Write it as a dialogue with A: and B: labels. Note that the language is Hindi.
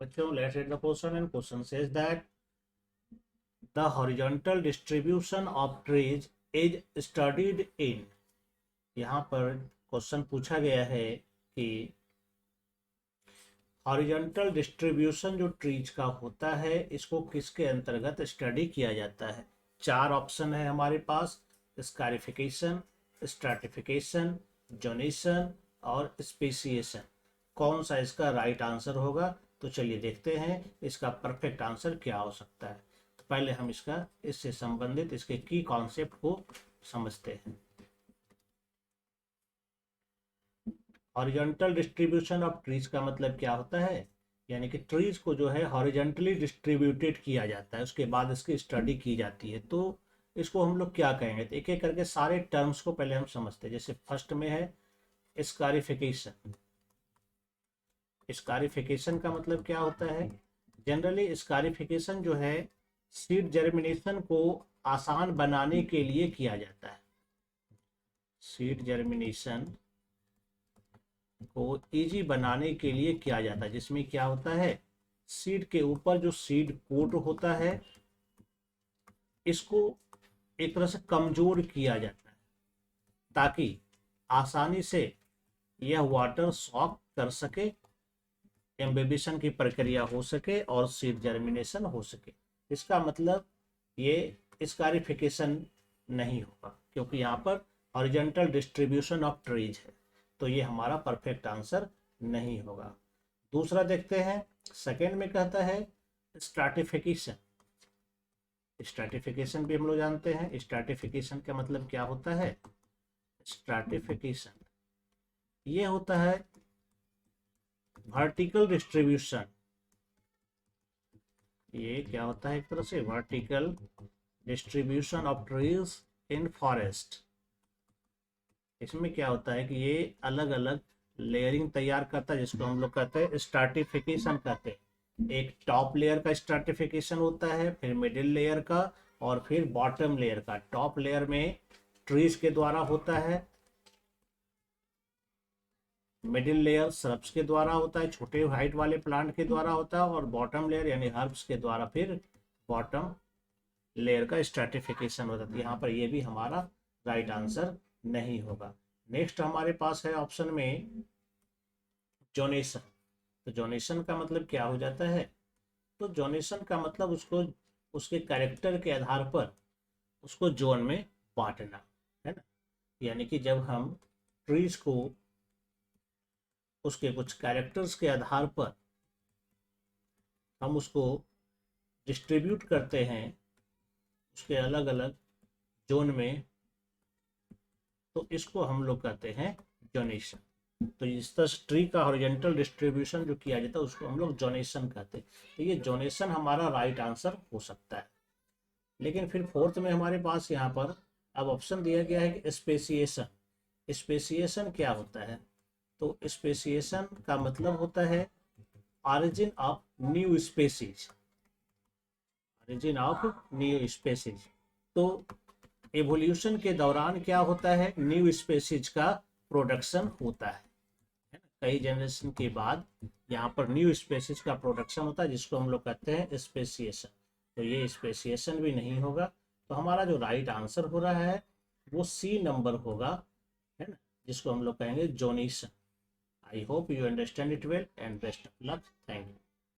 A: बच्चों, let's read the question, and question says that the horizontal distribution of trees is studied in. यहाँ पर क्वेश्चन पूछा गया है कि हॉरिजॉन्टल डिस्ट्रीब्यूशन जो ट्रीज का होता है इसको किसके अंतर्गत स्टडी किया जाता है। चार ऑप्शन है हमारे पास, स्कारिफिकेशन, स्ट्रैटिफिकेशन, जोनेशन और स्पेसिएशन। कौन सा इसका राइट आंसर होगा? तो चलिए देखते हैं इसका परफेक्ट आंसर क्या हो सकता है। तो पहले हम इसका इससे संबंधित इसके की कॉन्सेप्ट को समझते हैं। हॉरिजॉन्टल डिस्ट्रीब्यूशन ऑफ ट्रीज का मतलब क्या होता है, यानी कि ट्रीज को जो है हॉरिजॉन्टली डिस्ट्रीब्यूटेड किया जाता है, उसके बाद इसकी स्टडी की जाती है। तो इसको हम लोग क्या कहेंगे, तो एक एक करके सारे टर्म्स को पहले हम समझते हैं। जैसे फर्स्ट में है स्कारिफिकेशन। स्कारिफिकेशन का मतलब क्या होता है? जनरली स्कारिफिकेशन जो है सीड जर्मिनेशन को आसान बनाने के लिए किया जाता है। सीड जर्मिनेशन को इजी बनाने के लिए किया जाता है, जिसमें क्या होता है, सीड के ऊपर जो सीड कोट होता है इसको एक तरह से कमजोर किया जाता है ताकि आसानी से यह वाटर सॉक कर सके, एम्बेबिशन की प्रक्रिया हो सके और सीड जर्मिनेशन हो सके। इसका मतलब ये स्कारिफिकेशन नहीं होगा, क्योंकि यहाँ पर हॉरिजॉन्टल डिस्ट्रीब्यूशन ऑफ ट्रीज है, तो ये हमारा परफेक्ट आंसर नहीं होगा। दूसरा देखते हैं, सेकेंड में कहता है स्ट्रैटिफिकेशन। स्ट्रैटिफिकेशन भी हम लोग जानते हैं। स्ट्रैटिफिकेशन का मतलब क्या होता है? स्ट्रैटिफिकेशन ये होता है वर्टिकल डिस्ट्रीब्यूशन। ये क्या होता है? एक तरह से vertical distribution of trees in forest. इसमें क्या होता है कि ये अलग अलग लेयरिंग तैयार करता है, जिसको हम लोग कहते हैं स्ट्रैटिफिकेशन कहते हैं। एक टॉप लेयर का स्ट्रैटिफिकेशन होता है, फिर मिडिल लेयर का और फिर बॉटम लेयर का। टॉप लेयर में ट्रीज के द्वारा होता है, मिडिल लेयर श्रब्स के द्वारा होता है, छोटे हाइट वाले प्लांट के द्वारा होता है, और बॉटम लेयर यानी हर्ब्स के द्वारा फिर बॉटम लेयर का स्ट्रैटिफिकेशन होता है। यहाँ पर ये भी हमारा राइट आंसर नहीं होगा। नेक्स्ट हमारे पास है ऑप्शन में जोनेशन। तो जोनेशन का मतलब क्या हो जाता है? तो जोनेशन का मतलब उसको उसके कैरेक्टर के आधार पर उसको जोन में बांटना है ना। यानी कि जब हम ट्रीज को उसके कुछ कैरेक्टर्स के आधार पर हम उसको डिस्ट्रीब्यूट करते हैं उसके अलग अलग जोन में, तो इसको हम लोग कहते हैं जोनेशन। तो इस तरह ट्री का हॉरिजॉन्टल डिस्ट्रीब्यूशन जो किया जाता है उसको हम लोग जोनेशन कहते हैं। तो ये जोनेशन हमारा राइट आंसर हो सकता है। लेकिन फिर फोर्थ में हमारे पास यहाँ पर अब ऑप्शन दिया गया है कि स्पेसिएशन। स्पेसिएशन क्या होता है? तो स्पेसिएशन का मतलब होता है origin of new species. Origin of new species. तो एवोल्यूशन के दौरान क्या होता है, न्यू स्पेसीज का प्रोडक्शन होता है ना। कई जनरेशन के बाद यहाँ पर न्यू स्पेसीज का प्रोडक्शन होता है, जिसको हम लोग कहते हैं स्पेसिएशन। तो ये स्पेसिएशन भी नहीं होगा। तो हमारा जो राइट आंसर हो रहा है वो सी नंबर होगा, है ना, जिसको हम लोग कहेंगे zonation. I hope you understand it well and best of luck. Thank you.